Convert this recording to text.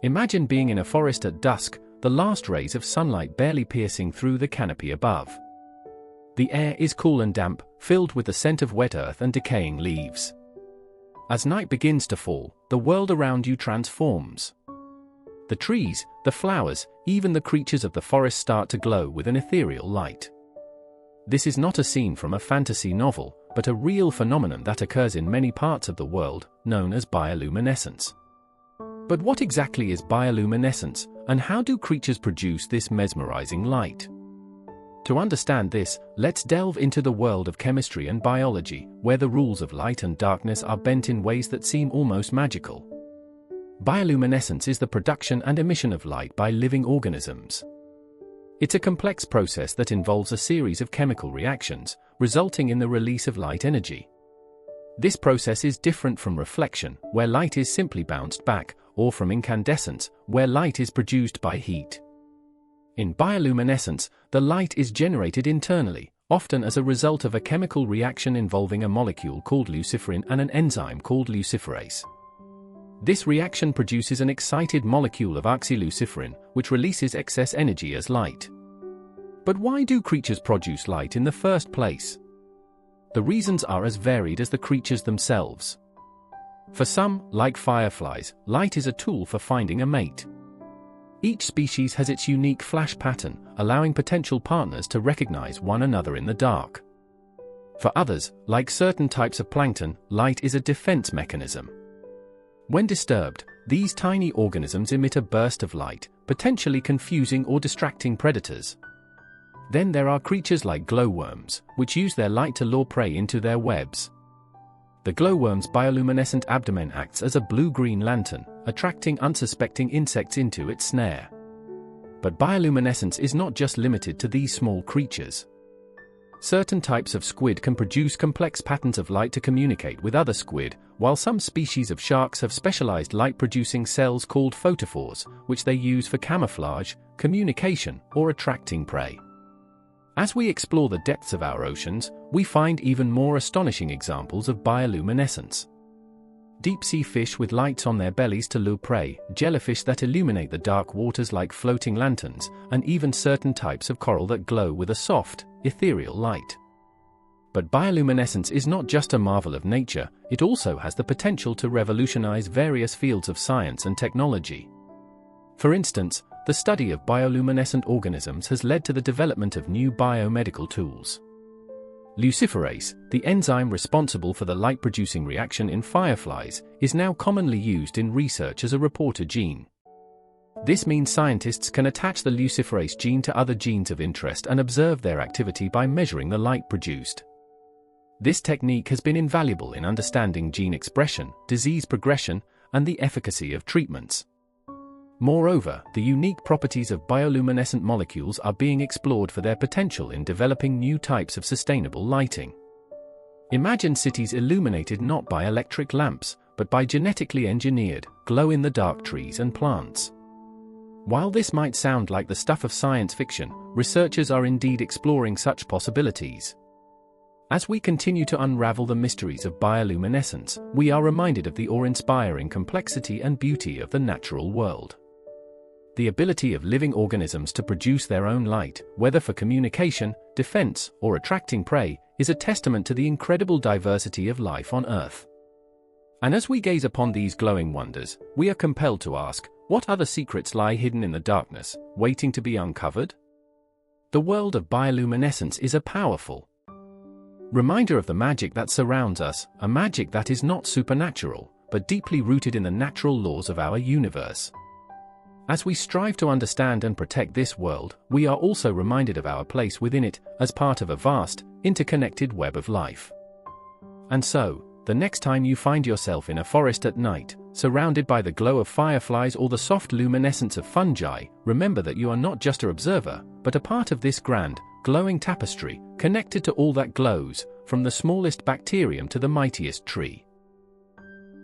Imagine being in a forest at dusk, the last rays of sunlight barely piercing through the canopy above. The air is cool and damp, filled with the scent of wet earth and decaying leaves. As night begins to fall, the world around you transforms. The trees, the flowers, even the creatures of the forest start to glow with an ethereal light. This is not a scene from a fantasy novel, but a real phenomenon that occurs in many parts of the world, known as bioluminescence. But what exactly is bioluminescence, and how do creatures produce this mesmerizing light? To understand this, let's delve into the world of chemistry and biology, where the rules of light and darkness are bent in ways that seem almost magical. Bioluminescence is the production and emission of light by living organisms. It's a complex process that involves a series of chemical reactions, resulting in the release of light energy. This process is different from reflection, where light is simply bounced back, or from incandescence, where light is produced by heat. In bioluminescence, the light is generated internally, often as a result of a chemical reaction involving a molecule called luciferin and an enzyme called luciferase. This reaction produces an excited molecule of oxyluciferin, which releases excess energy as light. But why do creatures produce light in the first place? The reasons are as varied as the creatures themselves. For some, like fireflies, light is a tool for finding a mate. Each species has its unique flash pattern, allowing potential partners to recognize one another in the dark. For others, like certain types of plankton, light is a defense mechanism. When disturbed, these tiny organisms emit a burst of light, potentially confusing or distracting predators. Then there are creatures like glowworms, which use their light to lure prey into their webs. The glowworm's bioluminescent abdomen acts as a blue-green lantern, attracting unsuspecting insects into its snare. But bioluminescence is not just limited to these small creatures. Certain types of squid can produce complex patterns of light to communicate with other squid, while some species of sharks have specialized light-producing cells called photophores, which they use for camouflage, communication, or attracting prey. As we explore the depths of our oceans, we find even more astonishing examples of bioluminescence. Deep-sea fish with lights on their bellies to lure prey, jellyfish that illuminate the dark waters like floating lanterns, and even certain types of coral that glow with a soft, ethereal light. But bioluminescence is not just a marvel of nature, it also has the potential to revolutionize various fields of science and technology. For instance, the study of bioluminescent organisms has led to the development of new biomedical tools. Luciferase, the enzyme responsible for the light-producing reaction in fireflies, is now commonly used in research as a reporter gene. This means scientists can attach the luciferase gene to other genes of interest and observe their activity by measuring the light produced. This technique has been invaluable in understanding gene expression, disease progression, and the efficacy of treatments. Moreover, the unique properties of bioluminescent molecules are being explored for their potential in developing new types of sustainable lighting. Imagine cities illuminated not by electric lamps, but by genetically engineered, glow-in-the-dark trees and plants. While this might sound like the stuff of science fiction, researchers are indeed exploring such possibilities. As we continue to unravel the mysteries of bioluminescence, we are reminded of the awe-inspiring complexity and beauty of the natural world. The ability of living organisms to produce their own light, whether for communication, defense, or attracting prey, is a testament to the incredible diversity of life on Earth. And as we gaze upon these glowing wonders, we are compelled to ask, what other secrets lie hidden in the darkness, waiting to be uncovered? The world of bioluminescence is a powerful reminder of the magic that surrounds us, a magic that is not supernatural, but deeply rooted in the natural laws of our universe. As we strive to understand and protect this world, we are also reminded of our place within it, as part of a vast, interconnected web of life. And so, the next time you find yourself in a forest at night, surrounded by the glow of fireflies or the soft luminescence of fungi, remember that you are not just an observer, but a part of this grand, glowing tapestry, connected to all that glows, from the smallest bacterium to the mightiest tree.